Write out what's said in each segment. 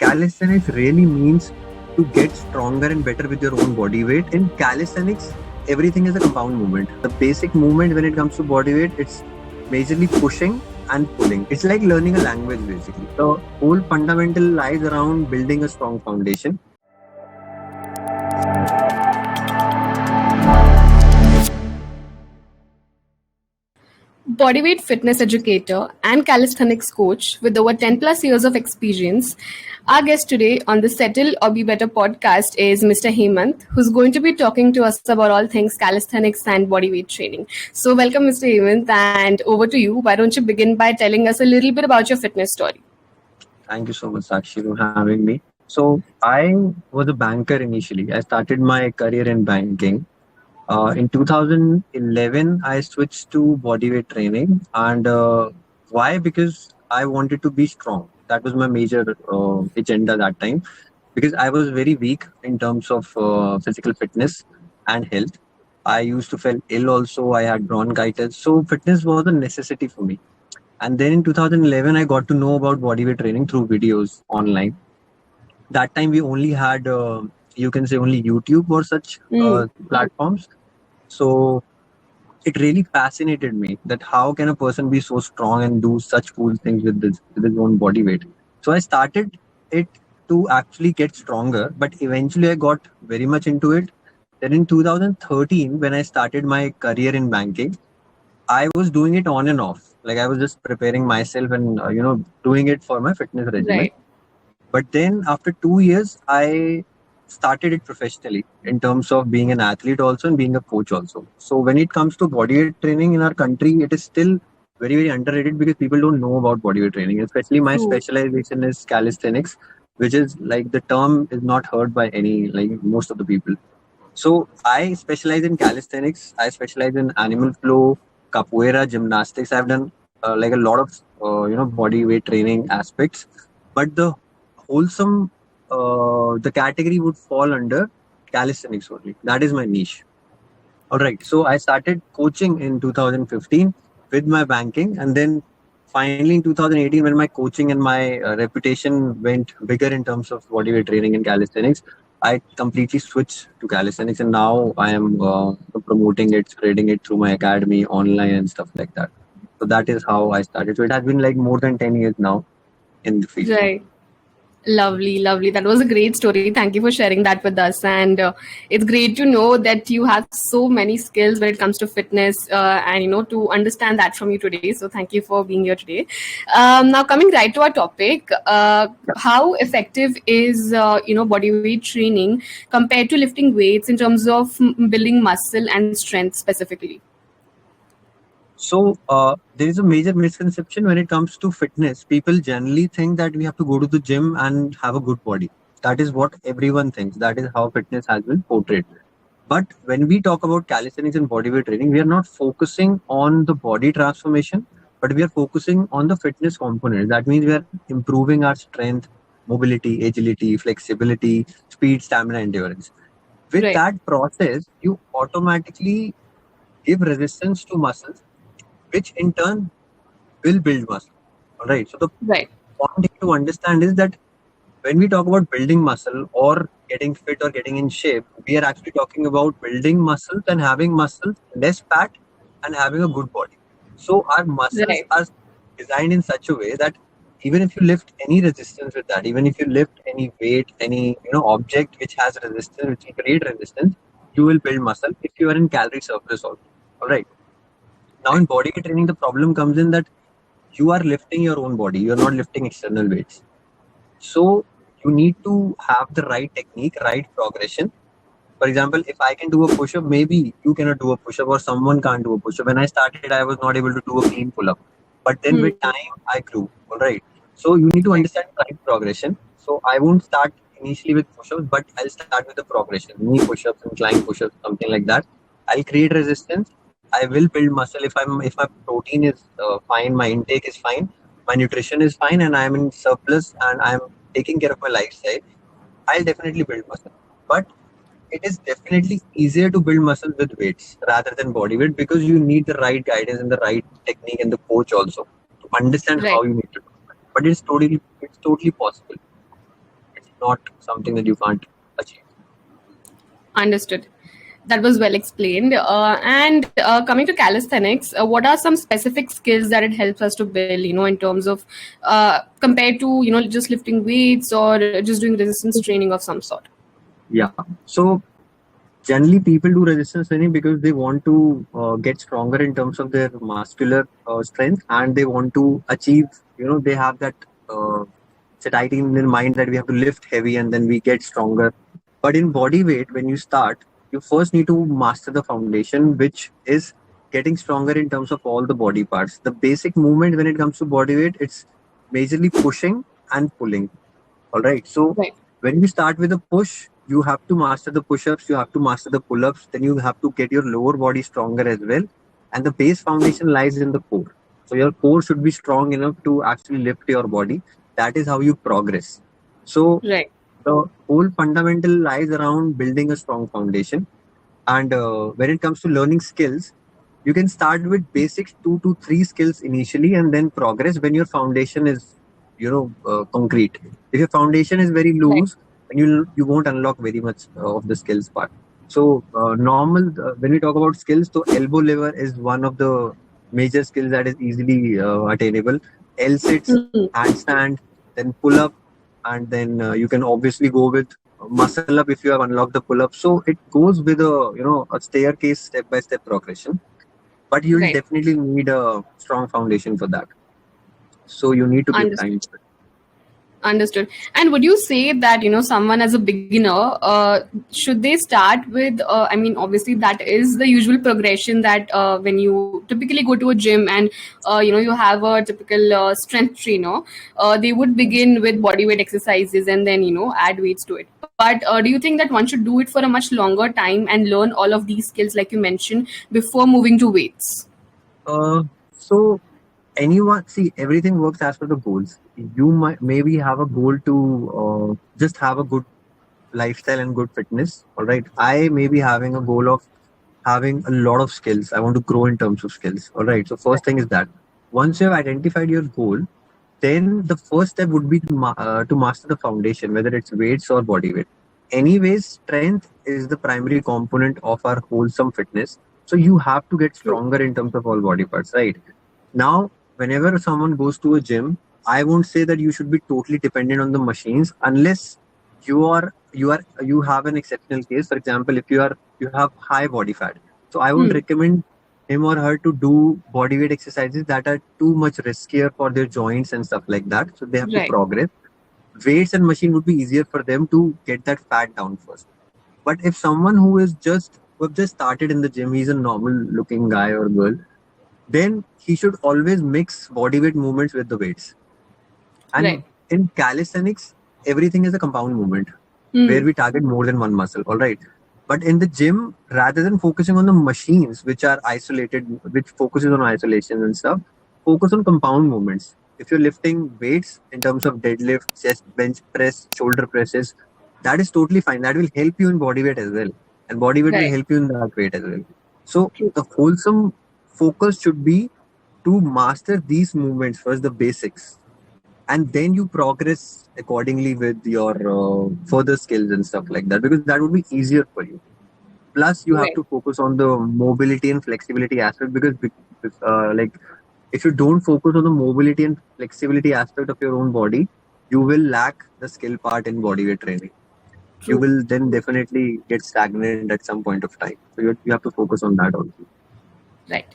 calisthenics really means to get stronger and better with your own body weight. In calisthenics, everything is a compound movement. The basic movement when it comes to body weight, it's majorly pushing and pulling. It's like learning a language basically. The whole fundamental lies around building a strong foundation. Bodyweight fitness educator and calisthenics coach with over 10 plus years of experience. Our guest today on the Settle or Be Better podcast is Mr. Hemant, who's going to be talking to us about all things calisthenics and bodyweight training. So welcome, Mr. Hemant, and over to you. Why don't you begin by telling us a little bit about your fitness story? Thank you so much, Sakshi, for having me. So I was a banker initially. I started my career in banking. In 2011, I switched to bodyweight training. And why? Because I wanted to be strong. That was my major agenda that time. Because I was very weak in terms of physical fitness and health. I used to feel ill also. I had bronchitis. So fitness was a necessity for me. And then in 2011, I got to know about bodyweight training through videos online. That time we only had, you can say only YouTube or such platforms. So it really fascinated me that how can a person be so strong and do such cool things with his own body weight. So I started it to actually get stronger, but eventually I got very much into it. Then in 2013, when I started my career in banking, I was doing it on and off. Like I was just preparing myself and doing it for my fitness regimen. Right. But then after 2 years, I started it professionally in terms of being an athlete also and being a coach also. So when it comes to bodyweight training in our country, it is still very, very underrated because people don't know about bodyweight training. Especially my specialization is calisthenics, which is like the term is not heard by most of the people. So I specialize in calisthenics. I specialize in animal flow, capoeira, gymnastics. I've done a lot of body weight training aspects. But the Wholesome, the category would fall under calisthenics only. That is my niche. All right. So I started coaching in 2015 with my banking, and then finally in 2018, when my coaching and my reputation went bigger in terms of bodyweight training and calisthenics, I completely switched to calisthenics, and now I am promoting it, spreading it through my academy, online, and stuff like that. So that is how I started. So it has been like more than 10 years now in the field. Right. Lovely. That was a great story. Thank you for sharing that with us. And it's great to know that you have so many skills when it comes to fitness and, to understand that from you today. So thank you for being here today. Now, coming right to our topic, how effective is, bodyweight training compared to lifting weights in terms of building muscle and strength specifically? So there is a major misconception when it comes to fitness. People generally think that we have to go to the gym and have a good body. That is what everyone thinks. That is how fitness has been portrayed. But when we talk about calisthenics and bodyweight training, we are not focusing on the body transformation, but we are focusing on the fitness component. That means we are improving our strength, mobility, agility, flexibility, speed, stamina, endurance. With that process, you automatically give resistance to muscles, which in turn will build muscle. All right. So the point to understand is that when we talk about building muscle or getting fit or getting in shape, we are actually talking about building muscles and having muscles, less fat, and having a good body. So our muscles are designed in such a way that even if you lift any resistance with that, even if you lift any weight, any object which has resistance, which will create resistance, you will build muscle if you are in calorie surplus also. All right. Now in bodyweight training, the problem comes in that you are lifting your own body. You are not lifting external weights. So you need to have the right technique, right progression. For example, if I can do a push-up, maybe you cannot do a push-up or someone can't do a push-up. When I started, I was not able to do a clean pull-up. But then with time, I grew. All right. So you need to understand right progression. So I won't start initially with push-ups, but I'll start with the progression. Knee push-ups, incline push-ups, something like that. I'll create resistance. I will build muscle if my protein is fine, my intake is fine, my nutrition is fine, and I'm in surplus and I'm taking care of my lifestyle. I'll definitely build muscle. But it is definitely easier to build muscle with weights rather than body weight because you need the right guidance and the right technique and the coach also to understand how you need to do it. But it's totally possible. not something that you can't achieve. Understood. That was well explained. And coming to calisthenics, what are some specific skills that it helps us to build? In terms of compared to just lifting weights or just doing resistance training of some sort. Yeah. So generally, people do resistance training because they want to get stronger in terms of their muscular strength, and they want to achieve. They have that satiety in their mind that we have to lift heavy and then we get stronger. But in body weight, when you start, you first need to master the foundation, which is getting stronger in terms of all the body parts. The basic movement when it comes to body weight, it's majorly pushing and pulling. All right. So Right. when you start with a push, you have to master the push-ups, you have to master the pull-ups, then you have to get your lower body stronger as well. And the base foundation lies in the core. So your core should be strong enough to actually lift your body. That is how you progress. So Right. the whole fundamental lies around building a strong foundation. And when it comes to learning skills, you can start with basics, 2 to 3 skills initially, and then progress when your foundation is, concrete. If your foundation is very Right. loose, then you won't unlock very much of the skills part. So normal when we talk about skills, so elbow lever is one of the major skills that is easily attainable. L sits, Hmm. handstand, then pull up, and then you can obviously go with muscle up if you have unlocked the pull up. So it goes with a staircase step by step progression, but you'll Right. definitely need a strong foundation for that. So you need to give time Understood. to it. Understood. And would you say that someone as a beginner, should they start with? I mean, obviously that is the usual progression that when you typically go to a gym and you have a typical strength trainer, they would begin with body weight exercises and then add weights to it. But do you think that one should do it for a much longer time and learn all of these skills like you mentioned before moving to weights? So anyone, see, everything works as per the goals. You might maybe have a goal to just have a good lifestyle and good fitness. All right, I may be having a goal of having a lot of skills. I want to grow in terms of skills. All right, so first thing is that once you have identified your goal, then the first step would be to master the foundation, whether it's weights or body weight. Anyways, strength is the primary component of our wholesome fitness. So you have to get True. stronger in terms of all body parts, right? Now, whenever someone goes to a gym, I won't say that you should be totally dependent on the machines unless you have an exceptional case. For example, if you have high body fat, so I would Hmm. recommend him or her to do body weight exercises that are too much riskier for their joints and stuff like that. So they have to Right. progress. Weights and machine would be easier for them to get that fat down first. But if someone who have just started in the gym, he's a normal looking guy or girl, then he should always mix bodyweight movements with the weights. Right. And in calisthenics, everything is a compound movement where Hmm. we target more than one muscle. All right. But in the gym, rather than focusing on the machines, which are isolated, which focuses on isolation and stuff, focus on compound movements. If you're lifting weights in terms of deadlift, chest, bench press, shoulder presses, that is totally fine. That will help you in body weight as well. And body weight will Right. help you in that weight as well. So True. the wholesome focus should be to master these movements first, the basics, and then you progress accordingly with your further skills and stuff like that, because that would be easier for you. Plus you have Right. to focus on the mobility and flexibility aspect, because like if you don't focus on the mobility and flexibility aspect of your own body, you will lack the skill part in bodyweight training. You True. will then definitely get stagnant at some point of time, so you have to focus on that also. Right.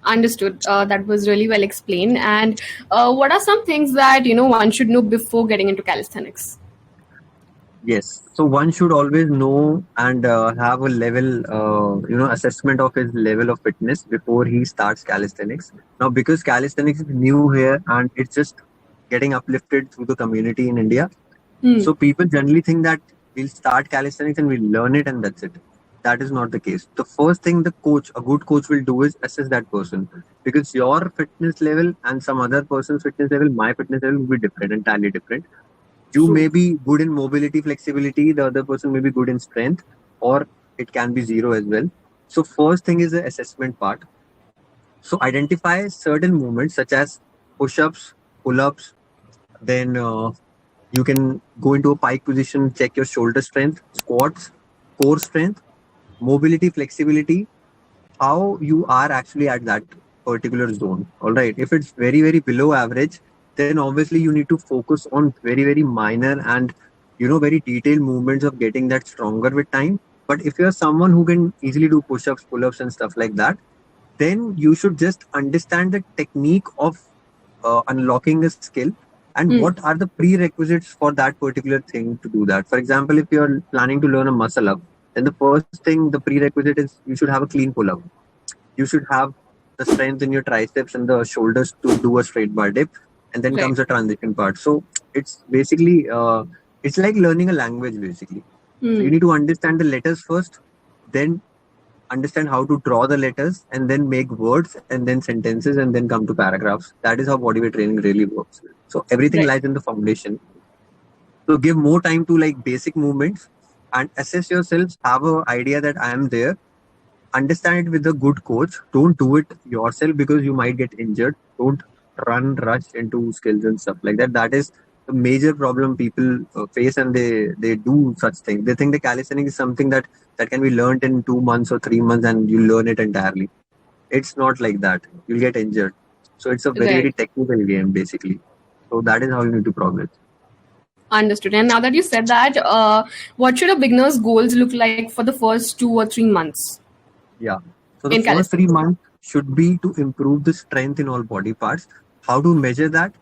Understood. That was really well explained. And what are some things that one should know before getting into calisthenics? Yes. So one should always know and have a level, assessment of his level of fitness before he starts calisthenics. Now, because calisthenics is new here and it's just getting uplifted through the community in India, Hmm. so people generally think that we'll start calisthenics and we'll learn it and that's it. That is not the case. The first thing a good coach will do is assess that person, because your fitness level and some other person's fitness level, my fitness level will be different, entirely different. You True. may be good in mobility, flexibility, the other person may be good in strength, or it can be zero as well. So first thing is the assessment part. So identify certain movements such as push-ups, pull-ups, then You can go into a pike position, check your shoulder strength, squats, core strength, mobility, flexibility, how you are actually at that particular zone. All right. If it's very, very below average, then obviously you need to focus on very, very minor and, very detailed movements of getting that stronger with time. But if you're someone who can easily do push ups, pull ups, and stuff like that, then you should just understand the technique of unlocking a skill and Hmm. what are the prerequisites for that particular thing to do that. For example, if you're planning to learn a muscle up, then the first thing, the prerequisite is you should have a clean pull up. You should have the strength in your triceps and the shoulders to do a straight bar dip, and then Right. comes the transition part. So it's basically it's like learning a language basically. So you Hmm. need to understand the letters first, then understand how to draw the letters, and then make words, and then sentences, and then come to paragraphs. That is how bodyweight training really works. So everything Right. lies in the foundation. So give more time to like basic movements and assess yourselves. Have a idea that I am there. Understand it with a good coach. Don't do it yourself because you might get injured. Don't run rush into skills and stuff like that. That is the major problem people face, and they do such things. They think the calisthenics is something that can be learned in 2 months or 3 months and you learn it entirely. It's not like that. You'll get injured. So it's a very, Right. very technical game basically. So that is how you need to progress. Understood. And now that you said that, what should a beginner's goals look like for the first 2 or 3 months Yeah. So the in first three calisthenics? months should be to improve the strength in all body parts. How to measure that?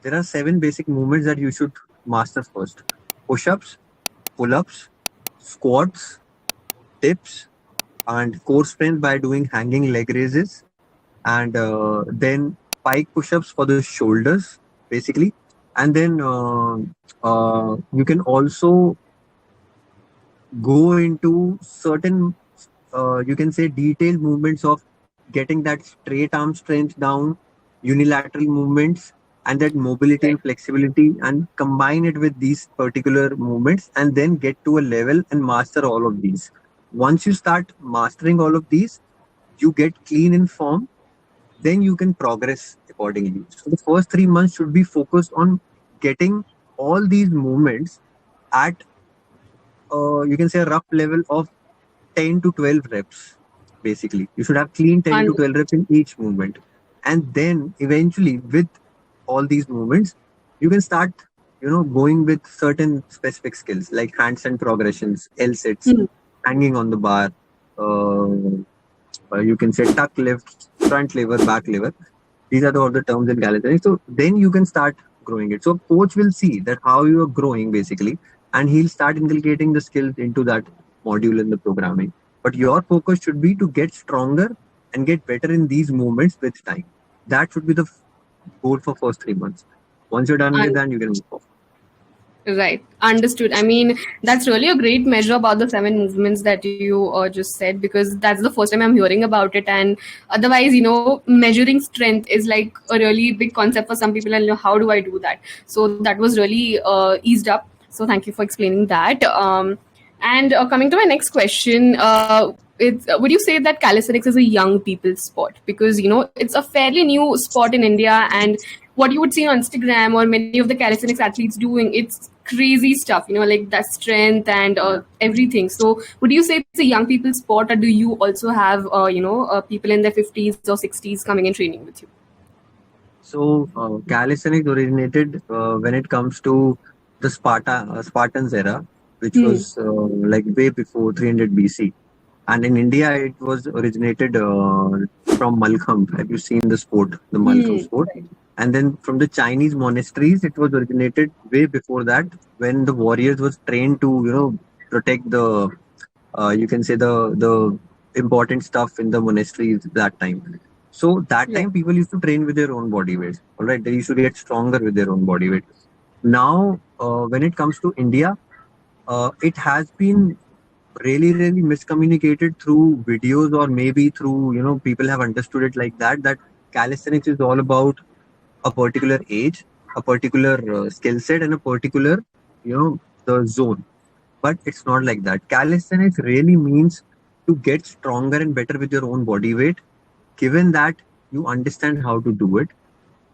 There are seven basic movements that you should master first: push ups, pull ups, squats, dips, and core strength by doing hanging leg raises, and then pike push ups for the shoulders, basically. And then you can also go into certain you can say detailed movements of getting that straight arm strength down, unilateral movements, and that mobility Right. and flexibility, and combine it with these particular movements, and then get to a level and master all of these. Once you start mastering all of these, you get clean in form, then you can progress accordingly. So the first 3 months should be focused on getting all these movements at you can say a rough level of 10 to 12 reps. Basically you should have clean 10 to Understood. 12 reps in each movement, and then eventually with all these movements you can start going with certain specific skills like handstand progressions, L sits, Hmm. hanging on the bar, you can say tuck lifts, front lever, back lever. These are all the terms in calisthenics. So then you can start growing it. So coach will see that how you are growing basically, and he'll start inculcating the skills into that module in the programming. But your focus should be to get stronger and get better in these movements with time. That should be the goal for first 3 months. Once you're done with that, you can move forward. Right. Understood. I mean, that's really a great measure about the seven movements that you just said, because that's the first time I'm hearing about it. And otherwise, measuring strength is like a really big concept for some people. And how do I do that? So that was really eased up. So thank you for explaining that. And coming to my next question, would you say that calisthenics is a young people's sport? Because it's a fairly new sport in India, and what you would see on Instagram or many of the calisthenics athletes doing, it's crazy stuff. Like that strength and everything. So would you say it's a young people's sport, or do you also have people in their 50s or 60s coming and training with you? So calisthenics originated when it comes to the Spartans era, which Hmm. was like way before 300 BC. And in India, it was originated from Malkham. Have you seen the sport, the Malkham Hmm. sport? And then from the Chinese monasteries, it was originated way before that, when the warriors was trained to, protect the, you can say the important stuff in the monasteries that time. So that Right. time people used to train with their own body weight. All right, they used to get stronger with their own body weight. Now, when it comes to India, it has been really miscommunicated through videos, or maybe through people have understood it like that calisthenics is all about a particular age, a particular skill set, and a particular the zone. But it's not like that. Calisthenics really means to get stronger and better with your own body weight, given that you understand how to do it.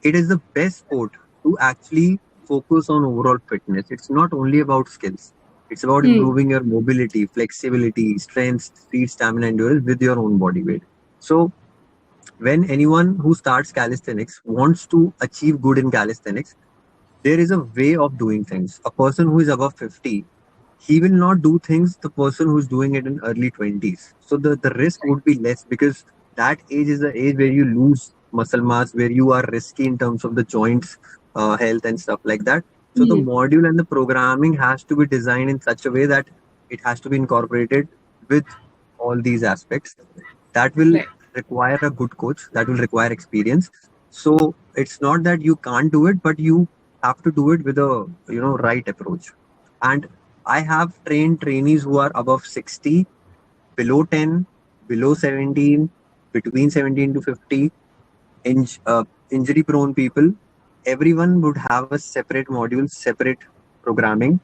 It is the best sport to actually focus on overall fitness. It's not only about skills. It's about Hmm. improving your mobility, flexibility, strength, speed, stamina, endurance with your own body weight. So when anyone who starts calisthenics wants to achieve good in calisthenics, there is a way of doing things. A person who is above 50, he will not do things the person who's doing it in early 20s. So the risk would be less because that age is the age where you lose muscle mass, where you are risky in terms of the joints, health, and stuff like that. So the Hmm. module and the programming has to be designed in such a way that it has to be incorporated with all these aspects. That will Right. require a good coach, that will require experience. So it's not that you can't do it, but you have to do it with a right approach. And I have trained trainees who are above 60, below 10, below 17, between 17 to 50, injury prone people. Everyone would have a separate module, separate programming.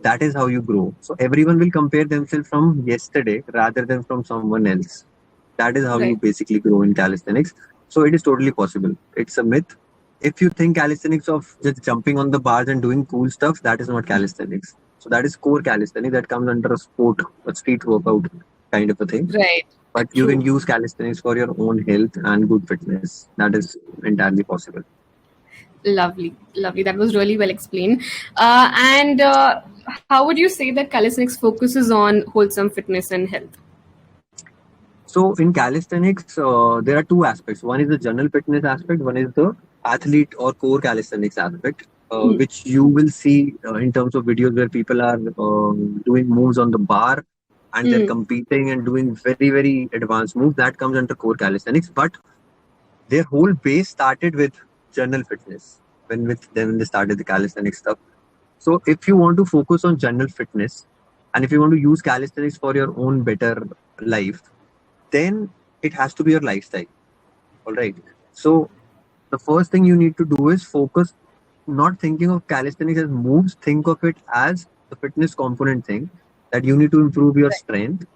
That is how you grow. So everyone will compare themselves from yesterday rather than from someone else. That is how you Right. basically grow in calisthenics. So it is totally possible. It's a myth. If you think calisthenics of just jumping on the bars and doing cool stuff, that is not calisthenics. So that is core calisthenics that comes under a sport, a street workout kind of a thing. Right. But you can True. use calisthenics for your own health and good fitness. That is entirely possible. Lovely, lovely. That was really well explained. And how would you say that calisthenics focuses on wholesome fitness and health? So in calisthenics, there are two aspects. One is the general fitness aspect. One is the athlete or core calisthenics aspect, Hmm. which you will see in terms of videos where people are doing moves on the bar and they're Hmm. competing and doing very, very advanced moves. That comes under core calisthenics. But their whole base started with general fitness when they started the calisthenics stuff. So if you want to focus on general fitness and if you want to use calisthenics for your own better life, then it has to be your lifestyle. All right. So the first thing you need to do is focus, not thinking of calisthenics as moves, think of it as the fitness component thing that you need to improve your strength,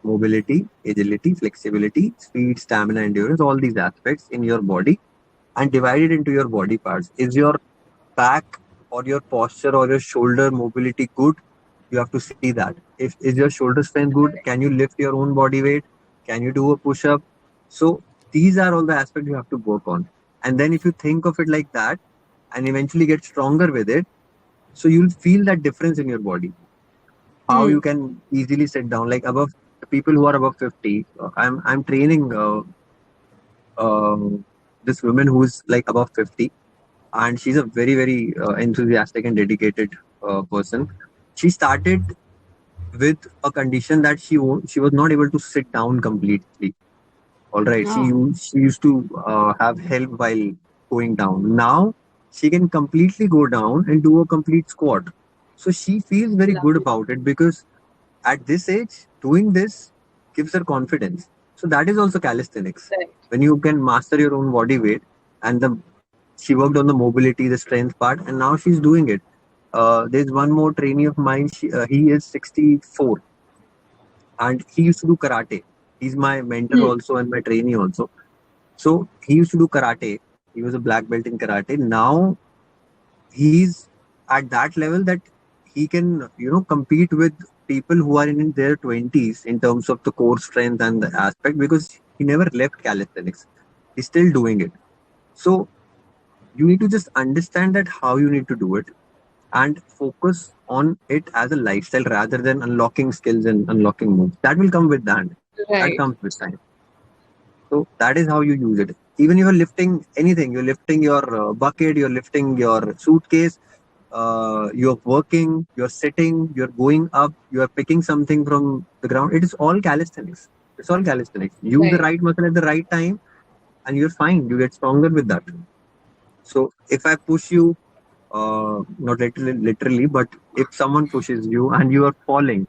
mobility, agility, flexibility, speed, stamina, endurance, all these aspects in your body and divide it into your body parts. Is your back or your posture or your shoulder mobility good? You have to see that. If is your shoulder strength good? Can you lift your own body weight? Can you do a push up? So these are all the aspects you have to work on. And then if you think of it like that and eventually get stronger with it, so you'll feel that difference in your body. How Hmm. you can easily sit down. Like above the people who are above 50, I'm training uh, this woman who's like above 50, and she's a very very enthusiastic and dedicated person. She started with a condition that she was not able to sit down completely. All right, Oh, she used to have help while going down. Now she can completely go down and do a complete squat. So she feels very good lovely. about it because at this age doing this gives her confidence. So that is also calisthenics. Right. When you can master your own body weight, and the she worked on the mobility, the strength part, and now she's doing it. There's one more trainee of mine. He is 64, and he used to do karate. He's my mentor Hmm. also and my trainee also. So he used to do karate. He was a black belt in karate. Now he's at that level that he can, compete with people who are in their 20s in terms of the core strength and the aspect because he never left calisthenics. He's still doing it. So you need to just understand that how you need to do it and focus on it as a lifestyle rather than unlocking skills and unlocking moves. That will come with that. That Right. comes with time. So that is how you use it. Even if you're lifting anything, you're lifting your bucket, you're lifting your suitcase, you're working, you're sitting, you're going up, you're picking something from the ground. It is all calisthenics. It's all calisthenics. Use the Right. right muscle at the right time, and you're fine. You get stronger with that. So if I push you, not literally, but if someone pushes you and you are falling,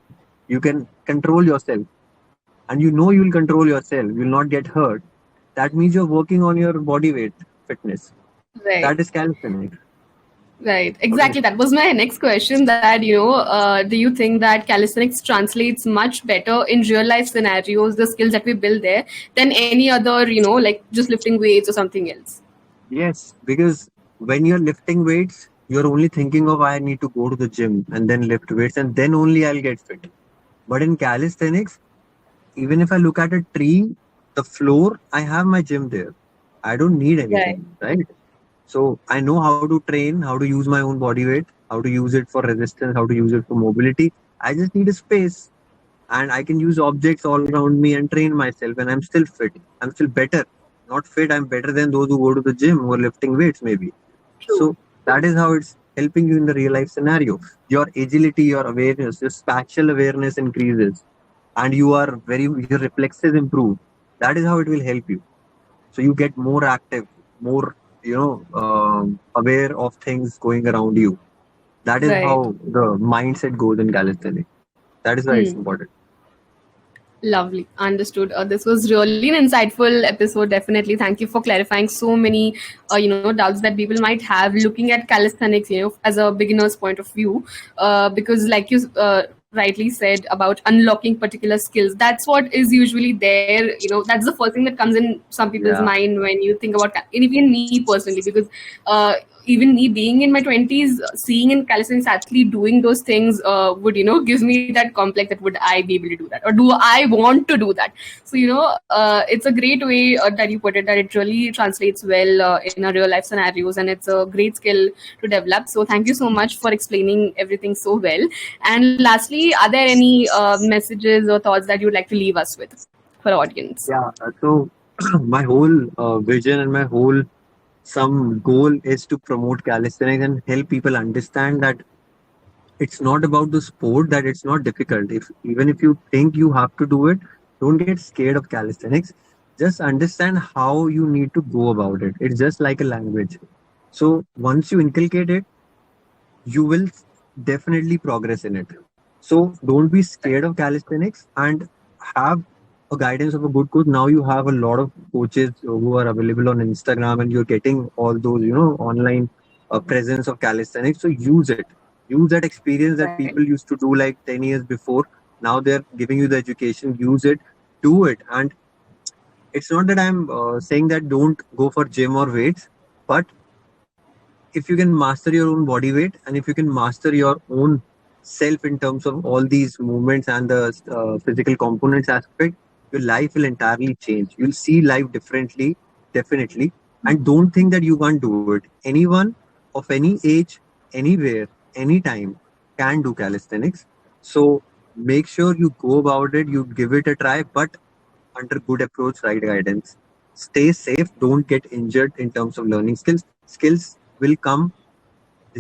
you can control yourself, and you know you'll control yourself. You'll not get hurt. That means you're working on your body weight fitness. Right. That is calisthenics. Right. All right. Exactly. That was my next question. That do you think that calisthenics translates much better in real life scenarios, the skills that we build there, than any other, like just lifting weights or something else? Yes, because when you're lifting weights, You're only thinking of I need to go to the gym and then lift weights and then only I'll get fit. But in calisthenics, even if I look at a tree, the floor, I have my gym there. I don't need Right. anything, right? So I know how to train, how to use my own body weight, how to use it for resistance, how to use it for mobility. I just need a space and I can use objects all around me and train myself, and I'm still fit. I'm still better. Not fit, I'm better than those who go to the gym who are lifting weights, maybe. True. So that is how it's helping you in the real life scenario. Your agility, your awareness, your spatial awareness increases, and your reflexes improve. That is how it will help you. So you get more active, more aware of things going around you. That is Right. how the mindset goes in calisthenics. That is why it's Hmm. important. Lovely. Understood. This was really an insightful episode. Definitely. Thank you for clarifying so many, doubts that people might have looking at calisthenics, as a beginner's point of view. Because, like you rightly said about unlocking particular skills, that's what is usually there. That's the first thing that comes in some people's Yeah. mind when you think about, and even me personally, because uh, even me being in my 20s, seeing in calisthenics actually doing those things would give me that complex that would I be able to do that, or do I want to do that? So it's a great way that you put it, that it really translates well in a real life scenarios, and it's a great skill to develop. So thank you so much for explaining everything so well. And lastly, are there any messages or thoughts that you'd like to leave us with for our audience? Yeah. So my whole vision and my whole some goal is to promote calisthenics and help people understand that it's not about the sport, that it's not difficult. If even if you think you have to do it, don't get scared of calisthenics. Just understand how you need to go about it. It's just like a language. So once you inculcate it, you will definitely progress in it. So don't be scared of calisthenics and have a guidance of a good coach. Now you have a lot of coaches who are available on Instagram, and you're getting all those, online presence of calisthenics. So use it. Use that experience that Right. people used to do like 10 years before. Now they're giving you the education. Use it. Do it. And it's not that I'm saying that don't go for gym or weights, but if you can master your own body weight and if you can master your own self in terms of all these movements and the physical components aspect, your life will entirely change. You'll see life differently, definitely. And don't think that you can't do it. Anyone of any age, anywhere, anytime can do calisthenics. So make sure you go about it, you give it a try, but under good approach, right guidance. Stay safe, don't get injured in terms of learning skills. Skills will come.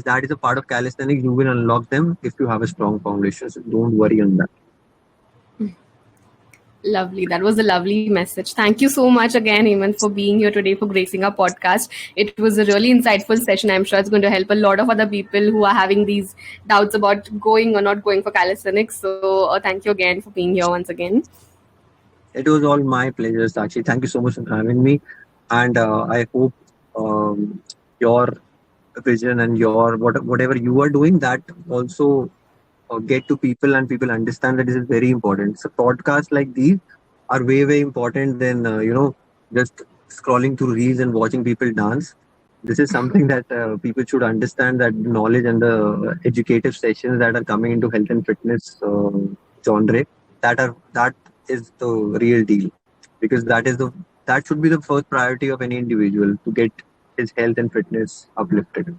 That is a part of calisthenics. You will unlock them if you have a strong foundation. So don't worry on that. Lovely. That was a lovely message. Thank you so much again, Hemant, for being here today, for gracing our podcast. It was a really insightful session. I'm sure it's going to help a lot of other people who are having these doubts about going or not going for calisthenics. So thank you again for being here once again. It was all my pleasure, Sakshi. Thank you so much for having me. And I hope your vision and whatever you are doing, that also get to people and people understand that this is very important. So podcasts like these are way, way important than, just scrolling through reels and watching people dance. This is something that people should understand, that knowledge and the educative sessions that are coming into health and fitness genre, that is the real deal, because that should be the first priority of any individual, to get his health and fitness uplifted.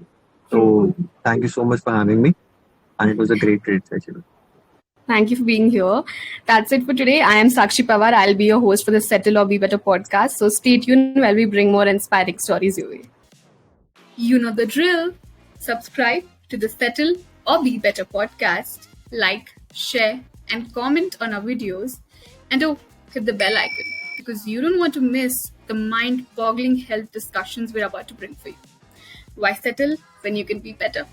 So True. thank you so much for having me, and it was a great, great session. Thank you for being here. That's it for today. I am Sakshi Pawar. I'll be your host for the Settle or Be Better podcast. So stay tuned while we bring more inspiring stories your way. You know the drill. Subscribe to the Settle or Be Better podcast. Like, share, and comment on our videos. And oh, hit the bell icon, because you don't want to miss the mind boggling health discussions we're about to bring for you. Why settle when you can be better?